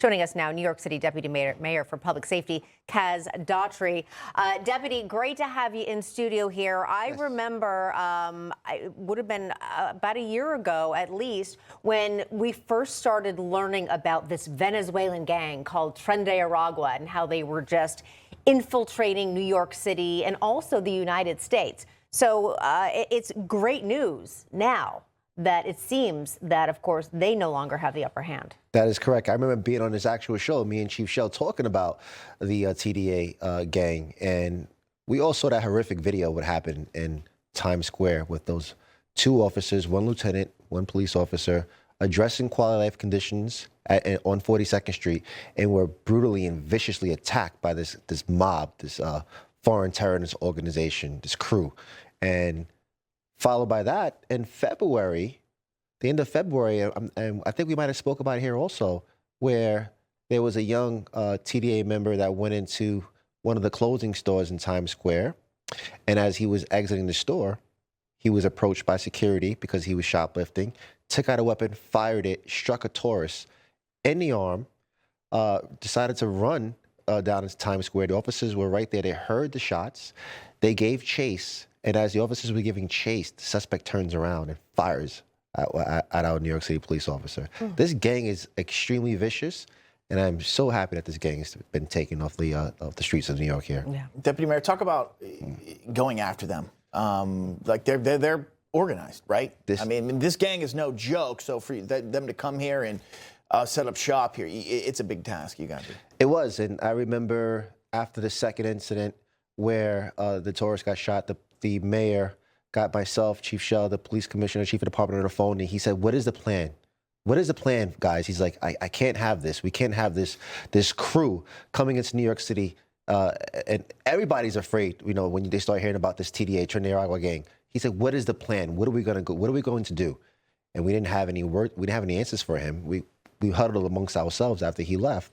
Joining us now, New York City Deputy Mayor for Public Safety, Kaz Daughtry. Deputy, great to have you in studio here. I remember it would have been about a year ago, at least, when we first started learning about this Venezuelan gang called Tren de Aragua and how they were just infiltrating New York City and also the United States. So it's great news now that it seems that, of course, they no longer have the upper hand. That is correct. I remember being on this actual show, me and Chief Shell talking about the TDA gang, and we all saw that horrific video what happened in Times Square with those two officers, one lieutenant, one police officer, addressing quality life conditions on 42nd Street, and were brutally and viciously attacked by this mob, this foreign terrorist organization, this crew. And followed by that, in February, the end of February, and I think we might have spoke about it here also, where there was a young TDA member that went into one of the clothing stores in Times Square. And as he was exiting the store, he was approached by security because he was shoplifting, took out a weapon, fired it, struck a tourist in the arm, decided to run down into Times Square. The officers were right there. They heard the shots. They gave chase. And as the officers were giving chase, the suspect turns around and fires at our New York City police officer. This gang is extremely vicious, and I'm so happy that this gang has been taken off the streets of New York here. Yeah. Deputy Mayor, talk about going after them. Like they're organized, right? I mean, this gang is no joke. So for them to come here and set up shop here, it's a big task you got to do. It was, and I remember after the second incident where the tourist got shot, the mayor got myself, Chief Shell, the police commissioner, chief of department on the phone, and he said, "What is the plan? What is the plan, guys?" He's like, I can't have this. We can't have this crew coming into New York City, and everybody's afraid. You know, when they start hearing about this TDA, Tren de Aragua gang. He said, "What is the plan? What are we gonna go? What are we going to do?" And we didn't have any word. We didn't have any answers for him. We huddled amongst ourselves after he left,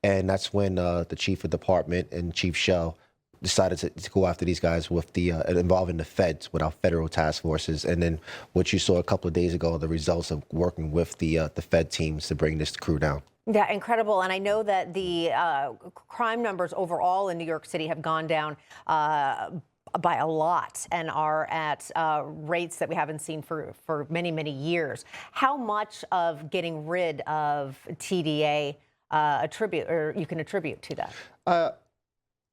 and that's when the chief of department and Chief Shell decided to go after these guys with the involving the feds, with our federal task forces, and then what you saw a couple of days ago, the results of working with the Fed teams to bring this crew down. Yeah, incredible. And I know that the crime numbers overall in New York City have gone down by a lot and are at rates that we haven't seen for many, many years. How much of getting rid of TDA you can attribute to that?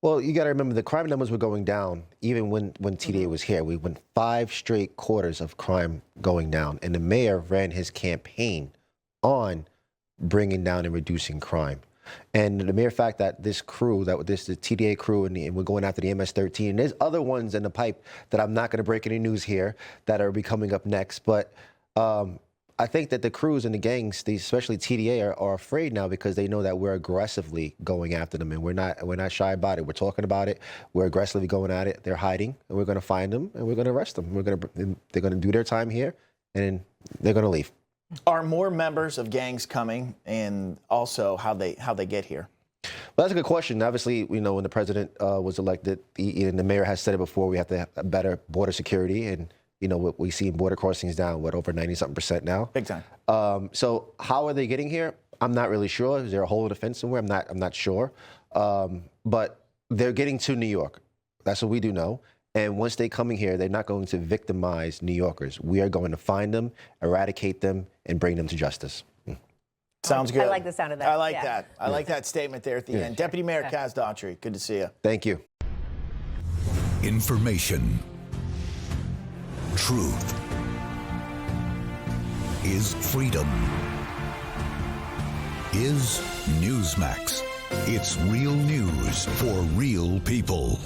Well, you got to remember the crime numbers were going down even when TDA was here. We went 5 straight quarters of crime going down, and the mayor ran his campaign on bringing down and reducing crime. And the mere fact that this crew, the TDA crew, and we're going after the MS-13, and there's other ones in the pipe that I'm not going to break any news here that are be coming up next, but I think that the crews and the gangs, especially TDA, are afraid now because they know that we're aggressively going after them, and we're not shy about it. We're talking about it. We're aggressively going at it. They're hiding, and we're going to find them, and we're going to arrest them. They're going to do their time here, and they're going to leave. Are more members of gangs coming, and also how they get here? Well, that's a good question. Obviously, you know, when the president was elected, and the mayor has said it before, we have to have better border security, and you know, we see border crossings down, over 90-something% now. Big time. So how are they getting here? I'm not really sure. Is there a hole in the fence somewhere? I'm not sure. But they're getting to New York. That's what we do know. And once they're coming here, they're not going to victimize New Yorkers. We are going to find them, eradicate them, and bring them to justice. Sounds good. I like the sound of that. I like that. I like that statement there at the end. Deputy Mayor Kaz Daughtry, good to see you. Thank you. Information. Truth is freedom. Is Newsmax. It's real news for real people.